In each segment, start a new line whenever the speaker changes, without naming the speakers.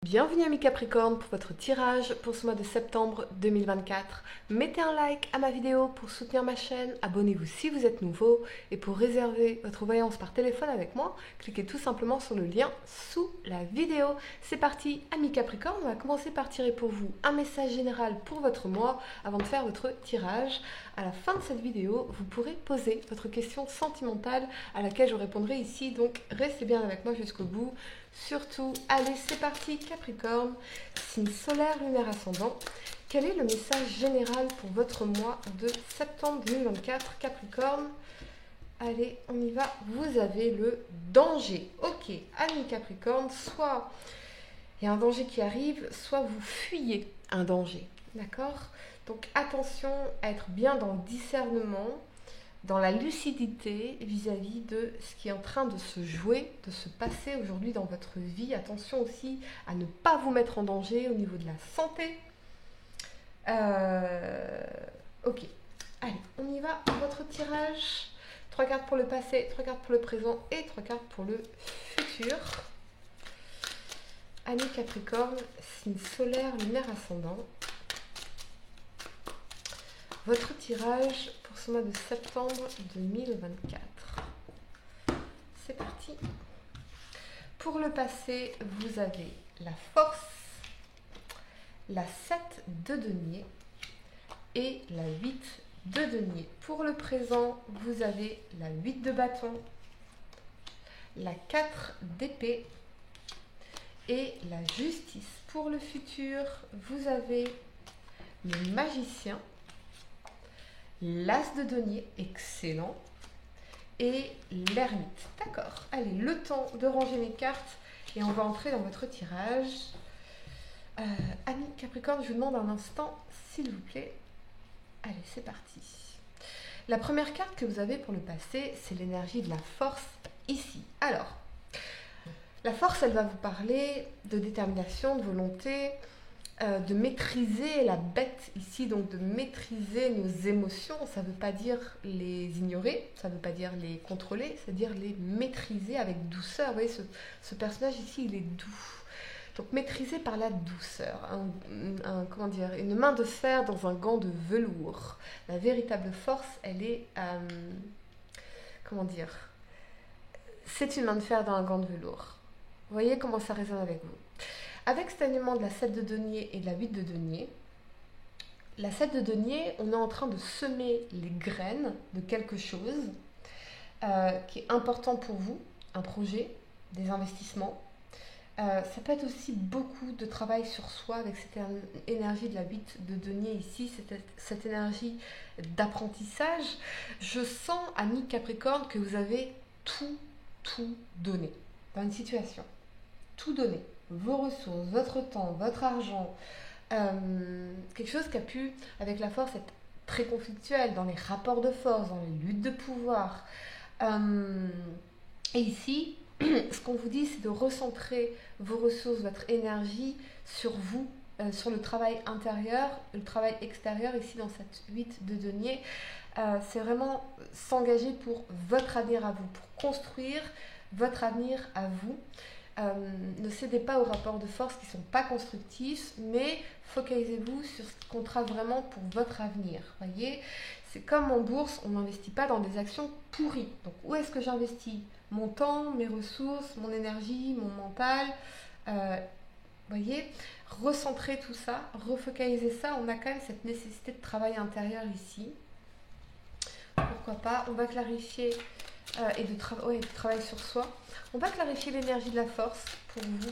Bienvenue amis Capricorne pour votre tirage pour ce mois de septembre 2024. Mettez un like à ma vidéo pour soutenir ma chaîne, abonnez-vous si vous êtes nouveau et pour réserver votre voyance par téléphone avec moi, cliquez tout simplement sur le lien sous la vidéo. C'est parti amis Capricorne, on va commencer par tirer pour vous un message général pour votre mois avant de faire votre tirage. À la fin de cette vidéo, vous pourrez poser votre question sentimentale à laquelle je répondrai ici, donc restez bien avec moi jusqu'au bout. Surtout, allez, c'est parti, Capricorne, signe solaire, lunaire, ascendant. Quel est le message général pour votre mois de septembre 2024, Capricorne? Allez, on y va. Vous avez le danger. Ok, amis Capricorne, soit il y a un danger qui arrive, soit vous fuyez un danger. D'accord? Donc attention à être bien dans le discernement, dans la lucidité vis-à-vis de ce qui est en train de se jouer, de se passer aujourd'hui dans votre vie. Attention aussi à ne pas vous mettre en danger au niveau de la santé. Ok, allez, on y va. Votre tirage. 3 cartes pour le passé, 3 cartes pour le présent et 3 cartes pour le futur. Année Capricorne, signe solaire, lunaire, ascendant. Votre tirage pour ce mois de septembre 2024. C'est parti. Pour le passé, vous avez la force, la 7 de denier et la 8 de denier. Pour le présent, vous avez la 8 de bâton, la 4 d'épée et la justice. Pour le futur, vous avez le magicien, l'as de denier, excellent, et l'ermite. D'accord, allez, le temps de ranger mes cartes et on va entrer dans votre tirage. Amis Capricorne, je vous demande un instant, s'il vous plaît. Allez, c'est parti. La première carte que vous avez pour le passé, c'est l'énergie de la force ici. Alors, la force, elle va vous parler de détermination, de volonté, de maîtriser la bête ici, donc de maîtriser nos émotions. Ça ne veut pas dire les ignorer, ça ne veut pas dire les contrôler, c'est-à-dire les maîtriser avec douceur. Vous voyez, ce personnage ici, il est doux. Donc maîtriser par la douceur, comment dire, une main de fer dans un gant de velours. La véritable force, elle est, comment dire, c'est une main de fer dans un gant de velours. Vous voyez comment ça résonne avec vous. Avec cet alignement de la 7 de denier et de la 8 de denier, la 7 de denier, on est en train de semer les graines de quelque chose qui est important pour vous, un projet, des investissements. Ça peut être aussi beaucoup de travail sur soi avec cette énergie de la 8 de denier ici, cette énergie d'apprentissage. Je sens, amis Capricorne, que vous avez tout donné dans une situation. Tout donné. Vos ressources, votre temps, votre argent, quelque chose qui a pu, avec la force, être très conflictuel dans les rapports de force, dans les luttes de pouvoir. Et ici, ce qu'on vous dit, c'est de recentrer vos ressources, votre énergie sur vous, sur le travail intérieur, le travail extérieur, ici dans cette 8 de denier. C'est vraiment s'engager pour votre avenir à vous, pour construire votre avenir à vous. Ne cédez pas aux rapports de force qui ne sont pas constructifs, mais focalisez-vous sur ce qui comptera vraiment pour votre avenir. Voyez, c'est comme en bourse, on n'investit pas dans des actions pourries. Donc où est-ce que j'investis mon temps, mes ressources, mon énergie, mon mental? Voyez, recentrer tout ça, refocaliser ça. On a quand même cette nécessité de travail intérieur ici. Pourquoi pas? On va clarifier et de travail sur soi. On va clarifier l'énergie de la force pour vous.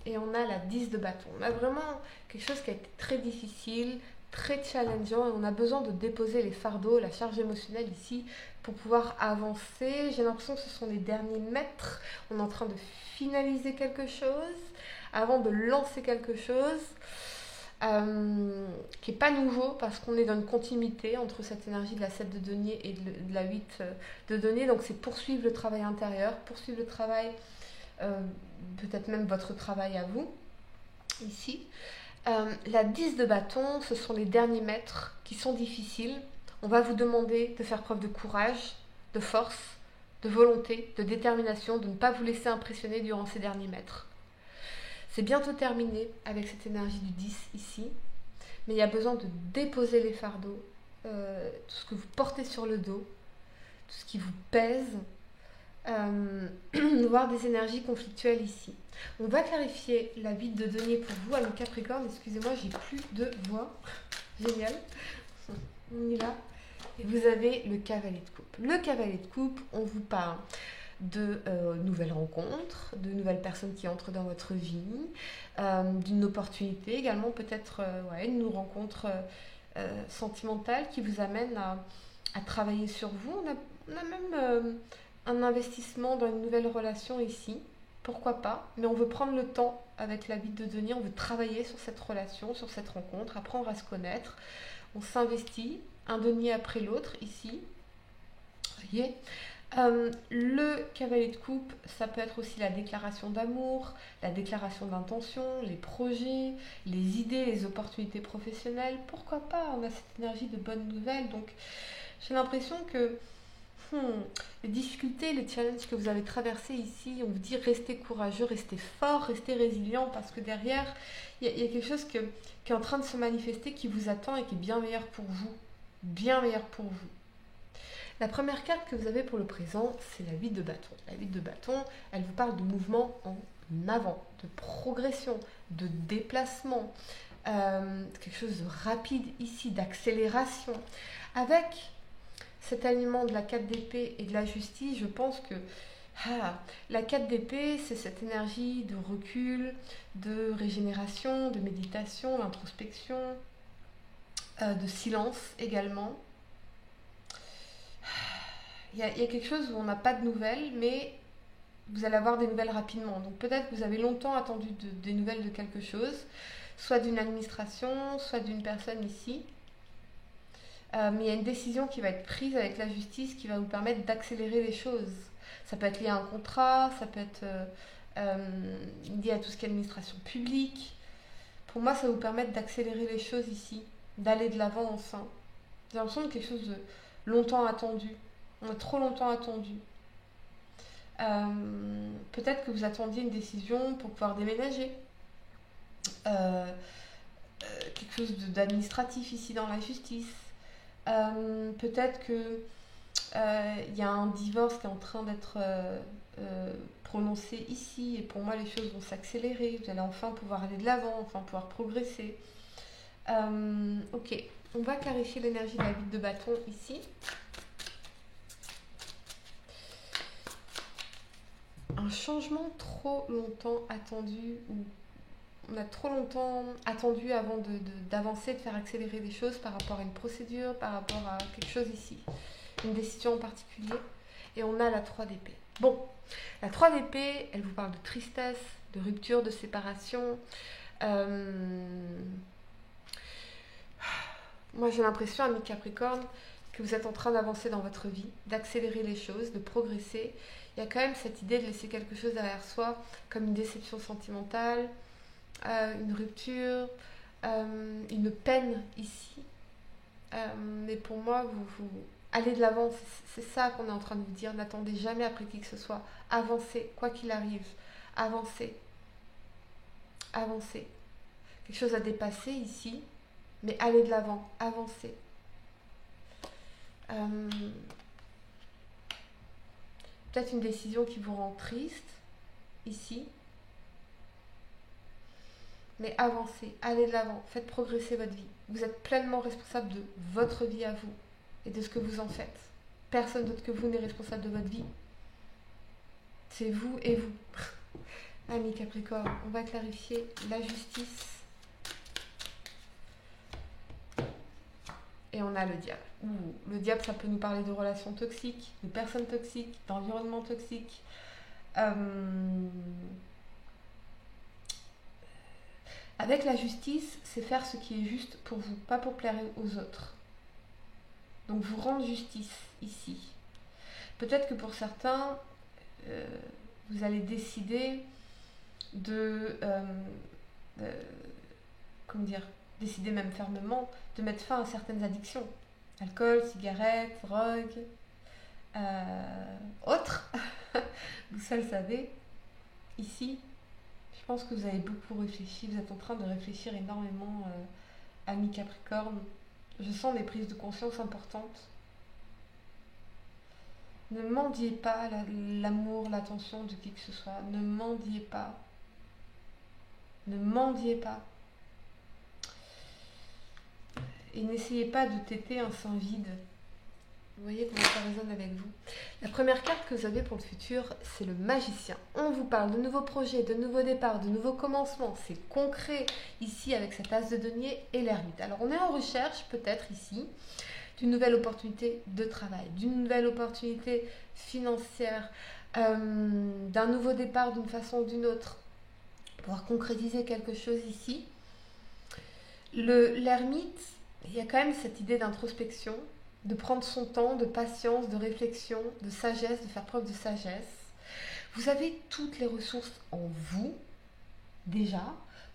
Et on a la 10 de bâton. On a vraiment quelque chose qui a été très difficile, très challengeant. Et on a besoin de déposer les fardeaux, la charge émotionnelle ici pour pouvoir avancer. J'ai l'impression que ce sont les derniers mètres. On est en train de finaliser quelque chose avant de lancer quelque chose. Qui n'est pas nouveau parce qu'on est dans une continuité entre cette énergie de la 7 de denier et de la 8 de denier. Donc c'est poursuivre le travail intérieur, poursuivre le travail, peut-être même votre travail à vous, ici. La 10 de bâton, ce sont les derniers mètres qui sont difficiles. On va vous demander de faire preuve de courage, de force, de volonté, de détermination, de ne pas vous laisser impressionner durant ces derniers mètres. C'est bientôt terminé avec cette énergie du 10 ici, mais il y a besoin de déposer les fardeaux, tout ce que vous portez sur le dos, tout ce qui vous pèse, voir des énergies conflictuelles ici. On va clarifier la vide de denier pour vous, ami Capricorne. Excusez-moi, j'ai plus de voix. Génial. On y va. Et vous avez le cavalier de coupe. Le cavalier de coupe, on vous parle de nouvelles rencontres, de nouvelles personnes qui entrent dans votre vie, d'une opportunité également, peut-être une rencontre sentimentale qui vous amène à travailler sur vous. On a même un investissement dans une nouvelle relation ici, pourquoi pas, mais on veut prendre le temps avec la vie de denier, on veut travailler sur cette relation, sur cette rencontre, apprendre à se connaître, on s'investit, un denier après l'autre ici, vous voyez. Le cavalier de coupe, ça peut être aussi la déclaration d'amour, la déclaration d'intention, les projets, les idées, les opportunités professionnelles, pourquoi pas, on a cette énergie de bonnes nouvelles, donc j'ai l'impression que les difficultés, les challenges que vous avez traversés ici, on vous dit restez courageux, restez fort, restez résilient, parce que derrière, il y a quelque chose qui est en train de se manifester, qui vous attend et qui est bien meilleur pour vous. Bien meilleur pour vous. La première carte que vous avez pour le présent, c'est la 8 de bâton. La 8 de bâton, elle vous parle de mouvement en avant, de progression, de déplacement, quelque chose de rapide ici, d'accélération. Avec cet alignement de la 4 d'épée et de la justice, je pense que la 4 d'épée, c'est cette énergie de recul, de régénération, de méditation, d'introspection, de silence également. Il y a quelque chose où on n'a pas de nouvelles, mais vous allez avoir des nouvelles rapidement. Donc peut-être que vous avez longtemps attendu des nouvelles de quelque chose, soit d'une administration, soit d'une personne ici. Mais il y a une décision qui va être prise avec la justice qui va vous permettre d'accélérer les choses. Ça peut être lié à un contrat, ça peut être lié à tout ce qui est administration publique. Pour moi, ça va vous permettre d'accélérer les choses ici, d'aller de l'avant enfin. J'ai l'impression de quelque chose de longtemps attendu. On a trop longtemps attendu. Peut-être que vous attendiez une décision pour pouvoir déménager. Quelque chose d'administratif ici dans la justice. Peut-être que y a un divorce qui est en train d'être prononcé ici, et pour moi les choses vont s'accélérer, vous allez enfin pouvoir aller de l'avant, enfin pouvoir progresser. Ok, on va clarifier l'énergie de la 8 de bâton ici. Un changement trop longtemps attendu, ou on a trop longtemps attendu avant d'avancer, de faire accélérer les choses par rapport à une procédure, par rapport à quelque chose ici, une décision en particulier. Et on a la 3 d'épée. Bon, la 3 d'épée, elle vous parle de tristesse, de rupture, de séparation. Moi j'ai l'impression, ami Capricorne, que vous êtes en train d'avancer dans votre vie, d'accélérer les choses, de progresser. Il y a quand même cette idée de laisser quelque chose derrière soi, comme une déception sentimentale, une rupture, une peine ici. Mais pour moi, vous allez de l'avant, c'est ça qu'on est en train de vous dire. N'attendez jamais après qui que ce soit. Avancez, quoi qu'il arrive. Avancez. Avancez. Quelque chose à dépasser ici, mais allez de l'avant. Avancez. Peut-être une décision qui vous rend triste ici. Mais avancez, allez de l'avant, faites progresser votre vie. Vous êtes pleinement responsable de votre vie à vous et de ce que vous en faites. Personne d'autre que vous n'est responsable de votre vie. C'est vous et vous. Ami Capricorne, on va clarifier la justice. Et on a le diable. Le diable, ça peut nous parler de relations toxiques, de personnes toxiques, d'environnement toxique. Avec la justice, c'est faire ce qui est juste pour vous, pas pour plaire aux autres. Donc vous rendre justice ici. Peut-être que pour certains, vous allez décider décider même fermement de mettre fin à certaines addictions. Alcool, cigarettes, drogue. autre. Vous ça le savez. Ici, je pense que vous avez beaucoup réfléchi. Vous êtes en train de réfléchir énormément, amis Capricorne. Je sens des prises de conscience importantes. Ne mendiez pas l'amour, l'attention de qui que ce soit. Ne mendiez pas. Ne mendiez pas. Et n'essayez pas de téter un sein vide. Vous voyez comment ça résonne avec vous. La première carte que vous avez pour le futur, c'est le magicien. On vous parle de nouveaux projets, de nouveaux départs, de nouveaux commencements. C'est concret ici avec cette as de denier et l'ermite. Alors on est en recherche peut-être ici d'une nouvelle opportunité de travail, d'une nouvelle opportunité financière, d'un nouveau départ d'une façon ou d'une autre. Pouvoir concrétiser quelque chose ici. L'ermite, il y a quand même cette idée d'introspection, de prendre son temps, de patience, de réflexion, de sagesse, de faire preuve de sagesse. Vous avez toutes les ressources en vous, déjà,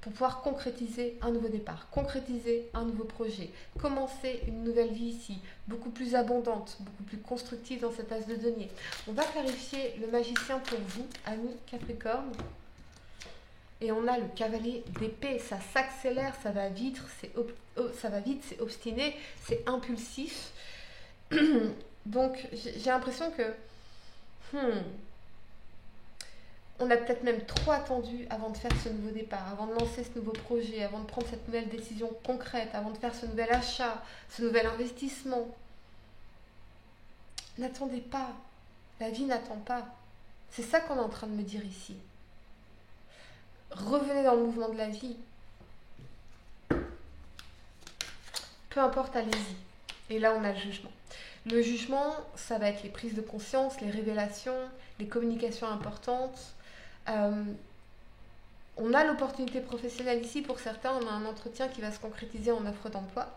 pour pouvoir concrétiser un nouveau départ, concrétiser un nouveau projet, commencer une nouvelle vie ici, beaucoup plus abondante, beaucoup plus constructive dans cette as de denier. On va clarifier le magicien pour vous, amis Capricorne. Et on a le cavalier d'épée, ça s'accélère, ça va vite, c'est obstiné, c'est impulsif. Donc j'ai l'impression que on a peut-être même trop attendu avant de faire ce nouveau départ, avant de lancer ce nouveau projet, avant de prendre cette nouvelle décision concrète, avant de faire ce nouvel achat, ce nouvel investissement. N'attendez pas, la vie n'attend pas. C'est ça qu'on est en train de me dire ici. Revenez dans le mouvement de la vie. Peu importe, allez-y. Et là, on a le jugement. Le jugement, ça va être les prises de conscience, les révélations, les communications importantes. On a l'opportunité professionnelle ici. Pour certains, on a un entretien qui va se concrétiser en offre d'emploi.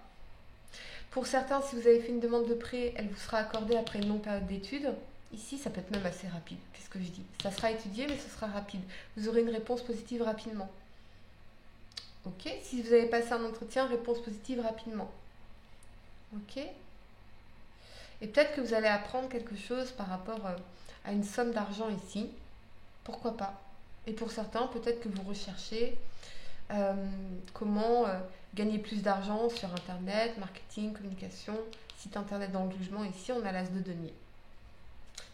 Pour certains, si vous avez fait une demande de prêt, elle vous sera accordée après une longue période d'études. Ici, ça peut être même assez rapide. Qu'est-ce que je dis? Ça sera étudié, mais ce sera rapide. Vous aurez une réponse positive rapidement. Ok? Si vous avez passé un entretien, réponse positive rapidement. Ok? Et peut-être que vous allez apprendre quelque chose par rapport à une somme d'argent ici. Pourquoi pas? Et pour certains, peut-être que vous recherchez comment gagner plus d'argent sur Internet, marketing, communication, site Internet dans le jugement. Ici, on a l'as de denier.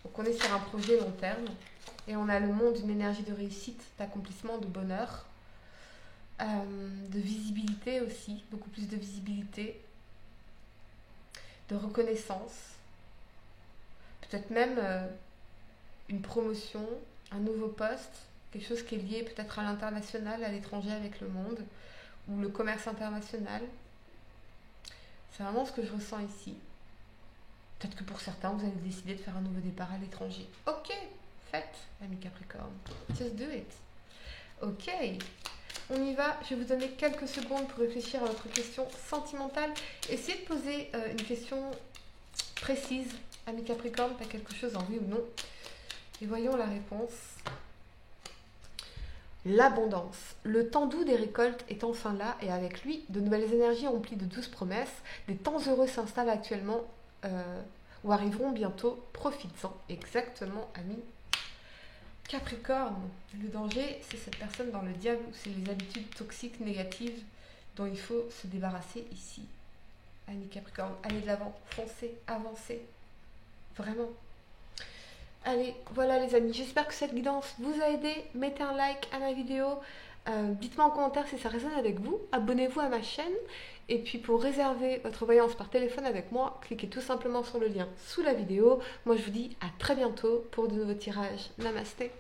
Donc on est sur un projet long terme et on a le monde d'une énergie de réussite, d'accomplissement, de bonheur, de visibilité aussi, beaucoup plus de visibilité, de reconnaissance, peut-être même une promotion, un nouveau poste, quelque chose qui est lié peut-être à l'international, à l'étranger avec le monde, ou le commerce international. C'est vraiment ce que je ressens ici. Peut-être que pour certains, vous allez décider de faire un nouveau départ à l'étranger. Ok, faites, ami Capricorne. Just do it. Ok, on y va. Je vais vous donner quelques secondes pour réfléchir à votre question sentimentale. Essayez de poser une question précise, ami Capricorne, pas quelque chose en oui ou non. Et voyons la réponse. L'abondance. Le temps doux des récoltes est enfin là et avec lui, de nouvelles énergies remplies de douces promesses. Des temps heureux s'installent actuellement ou arriveront bientôt. Profites-en. Exactement, ami Capricorne. Le danger, c'est cette personne dans le diable ou c'est les habitudes toxiques, négatives dont il faut se débarrasser ici. Ami Capricorne, allez de l'avant, foncez, avancez. Vraiment. Allez, voilà les amis, j'espère que cette guidance vous a aidé. Mettez un like à ma vidéo, dites-moi en commentaire si ça résonne avec vous, abonnez-vous à ma chaîne et puis pour réserver votre voyance par téléphone avec moi, cliquez tout simplement sur le lien sous la vidéo. Moi je vous dis à très bientôt pour de nouveaux tirages. Namasté.